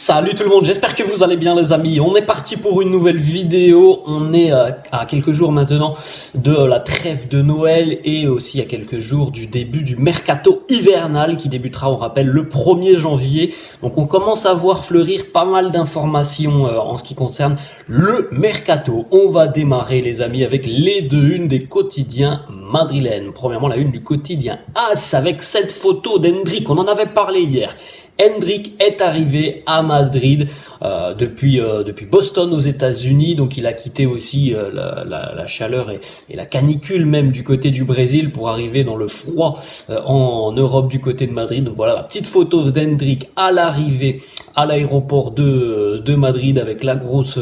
Salut tout le monde, j'espère que vous allez bien les amis. On est parti pour une nouvelle vidéo. On est à quelques jours maintenant de la trêve de Noël et aussi à quelques jours du début du mercato hivernal qui débutera, on rappelle, le 1er janvier. Donc on commence à voir fleurir pas mal d'informations en ce qui concerne le mercato. On va démarrer les amis avec les deux unes des quotidiens madrilènes. Premièrement la une du quotidien AS avec cette photo d'Hendrick, on en avait parlé hier. Hendrick est arrivé à Madrid depuis Boston aux États-Unis, donc il a quitté aussi la chaleur et la canicule même du côté du Brésil pour arriver dans le froid en Europe du côté de Madrid. Donc voilà la petite photo d'Hendrick à l'arrivée à l'aéroport de Madrid avec la grosse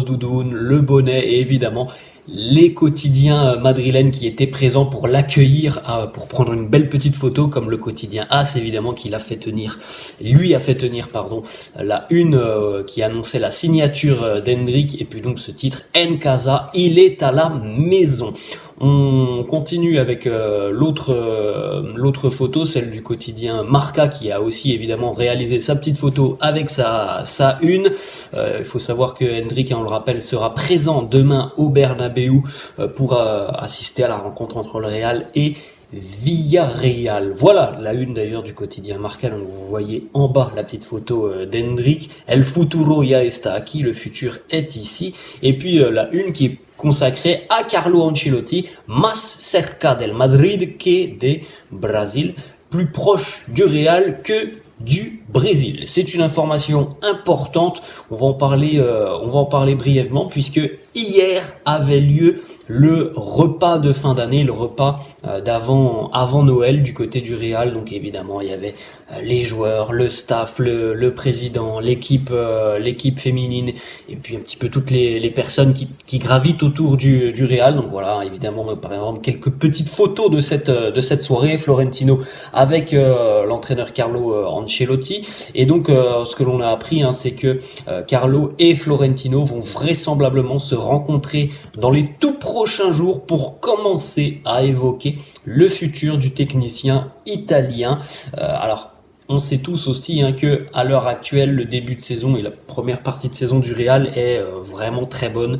doudoune, le bonnet et évidemment les quotidiens madrilènes qui étaient présents pour l'accueillir, pour prendre une belle petite photo, comme le quotidien AS évidemment qui lui a fait tenir la une qui annonçait la signature d'Hendrick et puis donc ce titre En Casa, il est à la maison. On continue avec l'autre photo, celle du quotidien Marca qui a aussi évidemment réalisé sa petite photo avec sa une. Il faut savoir que Hendrick, on le rappelle, sera présent demain au Bernabéu pour assister à la rencontre entre le Real et Villarreal. Voilà la une d'ailleurs du quotidien Marca, donc vous voyez en bas la petite photo d'Hendrick. El futuro ya está aquí, le futur est ici. Et puis la une qui est consacré à Carlo Ancelotti, más cerca del Madrid que de Brasil, plus proche du Real que du Brésil. C'est une information importante. On va en parler brièvement puisque hier avait lieu le repas de fin d'année, le repas avant Noël du côté du Real. Donc évidemment il y avait les joueurs, le staff, le président, l'équipe féminine et puis un petit peu toutes les personnes qui gravitent autour du Real. Donc voilà, évidemment par exemple quelques petites photos de cette soirée, Florentino avec l'entraîneur Carlo Ancelotti. Et donc ce que l'on a appris c'est que Carlo et Florentino vont vraisemblablement se rencontrer dans les tout prochains jours pour commencer à évoquer le futur du technicien italien. Alors on sait tous aussi que à l'heure actuelle, le début de saison et la première partie de saison du Real est vraiment très bonne,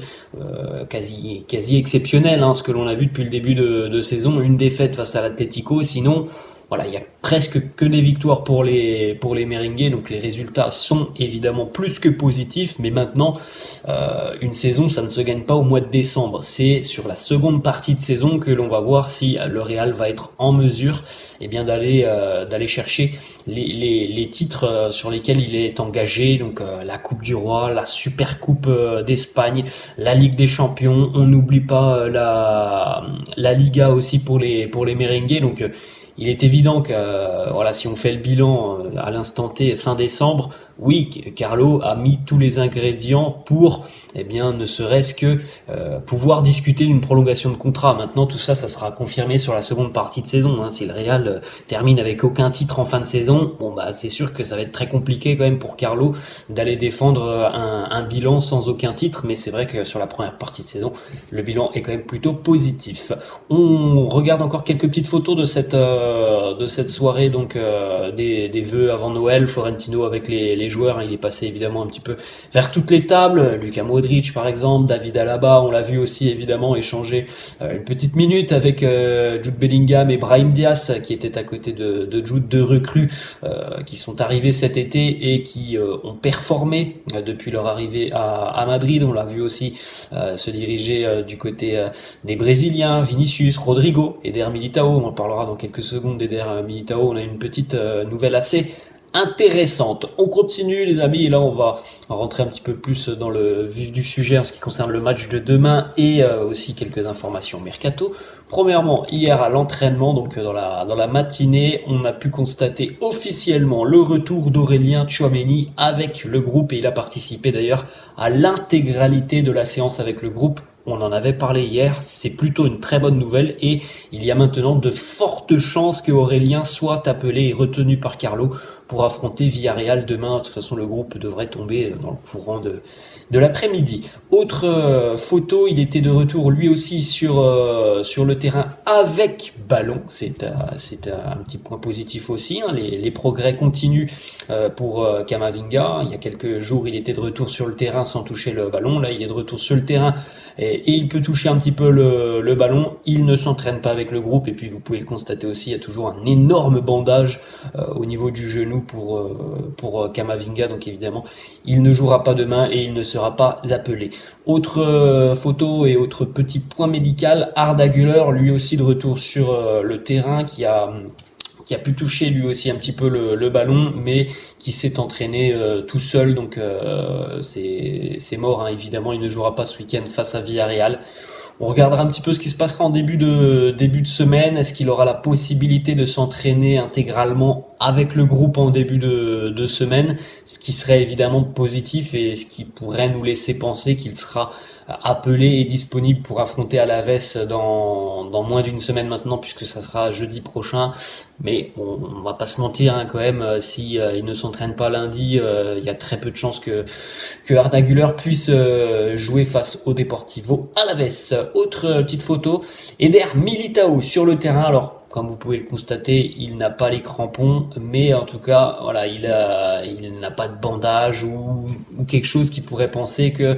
quasi exceptionnelle, ce que l'on a vu depuis le début de saison. Une défaite face à l'Atlético, sinon voilà, il y a presque que des victoires pour les merengues, donc les résultats sont évidemment plus que positifs, mais maintenant une saison ça ne se gagne pas au mois de décembre, c'est sur la seconde partie de saison que l'on va voir si le Real va être en mesure d'aller chercher les titres sur lesquels il est engagé, donc la Coupe du Roi, la Super Coupe d'Espagne, la Ligue des Champions, on n'oublie pas la Liga aussi pour les merengues, donc il est évident que si on fait le bilan à l'instant T fin décembre, oui, Carlo a mis tous les ingrédients pour ne serait-ce que pouvoir discuter d'une prolongation de contrat. Maintenant tout ça sera confirmé sur la seconde partie de saison. Si le Real termine avec aucun titre en fin de saison, c'est sûr que ça va être très compliqué quand même pour Carlo d'aller défendre un bilan sans aucun titre, mais c'est vrai que sur la première partie de saison, le bilan est quand même plutôt positif. On regarde encore quelques petites photos de cette soirée, donc des vœux avant Noël. Florentino avec les joueurs, il est passé évidemment un petit peu vers toutes les tables. Luka Modric par exemple, David Alaba, on l'a vu aussi évidemment échanger une petite minute avec Jude Bellingham et Brahim Diaz qui étaient à côté de Jude, deux recrues qui sont arrivés cet été et qui ont performé depuis leur arrivée à Madrid. On l'a vu aussi se diriger du côté des Brésiliens, Vinicius, Rodrigo, Eder Militao. On en parlera dans quelques secondes d'Eder Militao. On a une petite nouvelle assez intéressante. On continue les amis et là on va rentrer un petit peu plus dans le vif du sujet en ce qui concerne le match de demain et aussi quelques informations mercato. Premièrement, hier à l'entraînement, donc dans la matinée, on a pu constater officiellement le retour d'Aurélien Tchouaméni avec le groupe et il a participé d'ailleurs à l'intégralité de la séance avec le groupe. On en avait parlé hier, c'est plutôt une très bonne nouvelle et il y a maintenant de fortes chances que Aurélien soit appelé et retenu par Carlo pour affronter Villarreal demain. De toute façon, le groupe devrait tomber dans le courant de l'après-midi. Autre photo, il était de retour lui aussi sur le terrain avec ballon. C'est un petit point positif aussi, hein. Les progrès continuent pour Camavinga. Il y a quelques jours, il était de retour sur le terrain sans toucher le ballon. Là, il est de retour sur le terrain et il peut toucher un petit peu le ballon. Il ne s'entraîne pas avec le groupe et puis vous pouvez le constater aussi, il y a toujours un énorme bandage au niveau du genou pour Camavinga. Donc évidemment, il ne jouera pas demain et il ne sera pas appelé. Autre photo et autre petit point médical, Arda Güler, lui aussi de retour sur le terrain, qui a pu toucher lui aussi un petit peu le ballon, mais qui s'est entraîné tout seul, donc c'est mort, hein. Évidemment, il ne jouera pas ce week-end face à Villarreal. On regardera un petit peu ce qui se passera en début de semaine. Est-ce qu'il aura la possibilité de s'entraîner intégralement avec le groupe en début de semaine, ce qui serait évidemment positif et ce qui pourrait nous laisser penser qu'il sera appelé et disponible pour affronter Alavés dans moins d'une semaine maintenant, puisque ça sera jeudi prochain. Mais on va pas se mentir, hein, quand même, si il ne s'entraîne pas lundi, il y a très peu de chances que Arda Güler puisse jouer face au Deportivo Alavés. Autre petite photo, Eder Militao sur le terrain. Alors, comme vous pouvez le constater, il n'a pas les crampons, mais en tout cas, voilà, il n'a pas de bandage ou quelque chose qui pourrait penser que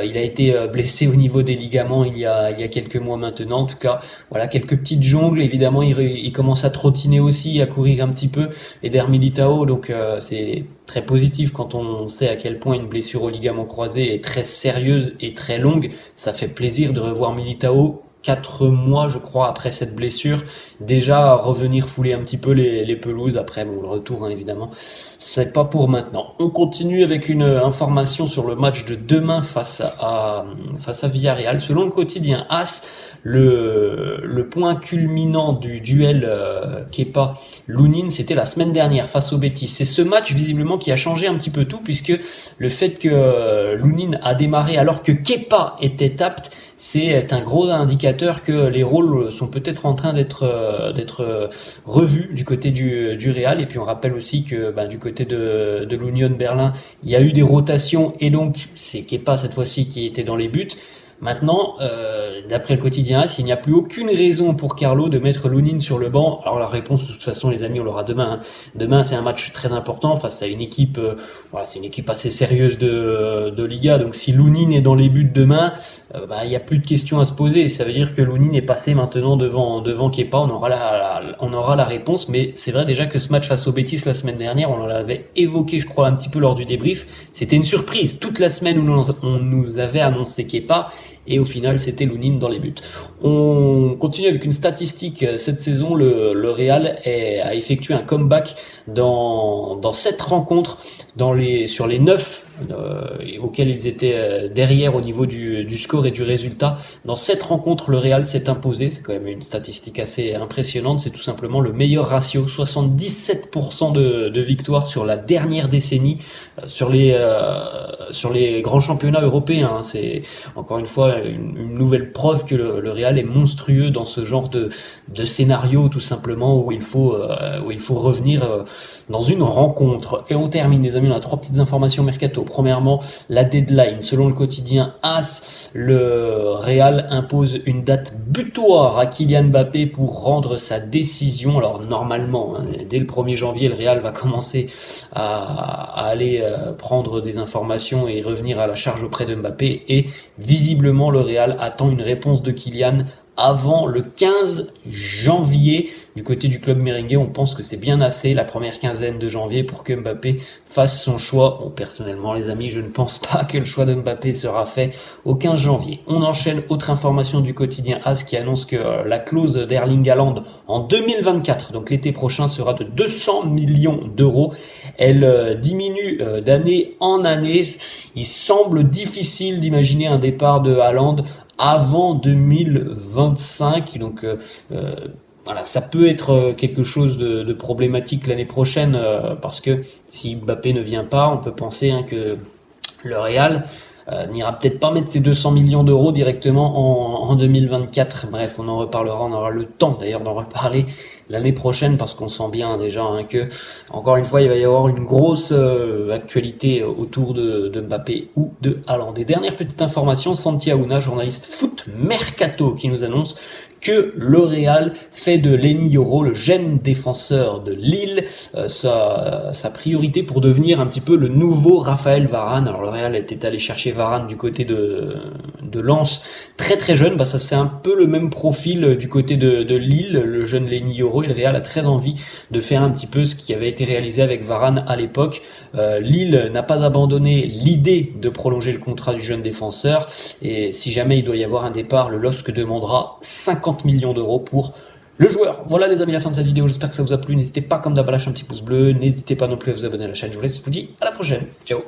il a été blessé au niveau des ligaments il y a quelques mois maintenant. En tout cas, voilà, quelques petites jongles. Évidemment, il commence à trottiner aussi, à courir un petit peu. Eder Militao, donc c'est très positif quand on sait à quel point une blessure au ligament croisé est très sérieuse et très longue. Ça fait plaisir de revoir Militao 4 mois, je crois, après cette blessure, déjà revenir fouler un petit peu les pelouses. Après, bon, le retour, hein, évidemment, c'est pas pour maintenant. On continue avec une information sur le match de demain face à Villarreal. Selon le quotidien AS, le point culminant du duel Kepa-Lunin, c'était la semaine dernière face au Betis. C'est ce match visiblement qui a changé un petit peu tout, puisque le fait que Lunin a démarré alors que Kepa était apte, c'est un gros indicateur que les rôles sont peut-être en train d'être revus du côté du Real. Et puis on rappelle aussi que du côté de l'Union Berlin, il y a eu des rotations et donc c'est Kepa cette fois-ci qui était dans les buts. Maintenant, d'après le quotidien AS, il n'y a plus aucune raison pour Carlo de mettre Lunin sur le banc. Alors la réponse, de toute façon, les amis, on l'aura demain, hein. Demain, c'est un match très important face à une équipe, c'est une équipe assez sérieuse de Liga. Donc si Lunin est dans les buts demain, il n'y a plus de questions à se poser. Ça veut dire que Lunin est passé maintenant devant Kepa. On aura la réponse. Mais c'est vrai déjà que ce match face au Betis la semaine dernière, on l'avait évoqué, je crois, un petit peu lors du débrief. C'était une surprise. Toute la semaine où on nous avait annoncé Kepa. Et au final, c'était Lunin dans les buts. On continue avec une statistique. Cette saison, le Real a effectué un comeback dans 7 rencontres sur les 9 auxquels ils étaient derrière au niveau du score et du résultat. Dans 7 rencontres, le Real s'est imposé. C'est quand même une statistique assez impressionnante. C'est tout simplement le meilleur ratio, 77% de victoires sur la dernière décennie sur les grands championnats européens. C'est encore une fois une nouvelle preuve que le Real est monstrueux dans ce genre de scénario, tout simplement, où il faut revenir dans une rencontre. Et on termine, les amis, on a 3 petites informations mercato. Premièrement, la deadline. Selon le quotidien AS, le Real impose une date butoir à Kylian Mbappé pour rendre sa décision. Alors normalement, hein, dès le 1er janvier, le Real va commencer à aller prendre des informations et revenir à la charge auprès de Mbappé. Et visiblement, le Real attend une réponse de Kylian avant le 15 janvier. Du côté du club merengue, on pense que c'est bien assez la première quinzaine de janvier pour que Mbappé fasse son choix. Bon, personnellement, les amis, je ne pense pas que le choix de Mbappé sera fait au 15 janvier. On enchaîne, autre information du quotidien AS qui annonce que la clause d'Erling Haaland en 2024, donc l'été prochain, sera de 200 millions d'euros. Elle diminue d'année en année. Il semble difficile d'imaginer un départ de Haaland avant 2025, donc voilà, ça peut être quelque chose de problématique l'année prochaine, parce que si Mbappé ne vient pas, on peut penser que le Real n'ira peut-être pas mettre ses 200 millions d'euros directement en 2024. Bref, on en reparlera, on aura le temps d'ailleurs d'en reparler l'année prochaine parce qu'on sent bien déjà que, encore une fois, il va y avoir une grosse actualité autour de Mbappé ou de Haaland. Et dernière petite information, Santi Aouna, journaliste foot mercato, qui nous annonce que le Real fait de Leny Yoro, le jeune défenseur de Lille, sa priorité pour devenir un petit peu le nouveau Raphaël Varane. Alors le Real était allé chercher Varane du côté de Lens, très très jeune. Bah ça c'est un peu le même profil du côté de Lille, le jeune Leny Yoro, et le Real a très envie de faire un petit peu ce qui avait été réalisé avec Varane à l'époque. Lille n'a pas abandonné l'idée de prolonger le contrat du jeune défenseur, et si jamais il doit y avoir un départ, le LOSC demandera 50 millions d'euros pour le joueur. Voilà les amis, la fin de cette vidéo, j'espère que ça vous a plu. N'hésitez pas comme d'hab à lâcher un petit pouce bleu, n'hésitez pas non plus à vous abonner à la chaîne. Je vous laisse, je vous dis à la prochaine, ciao.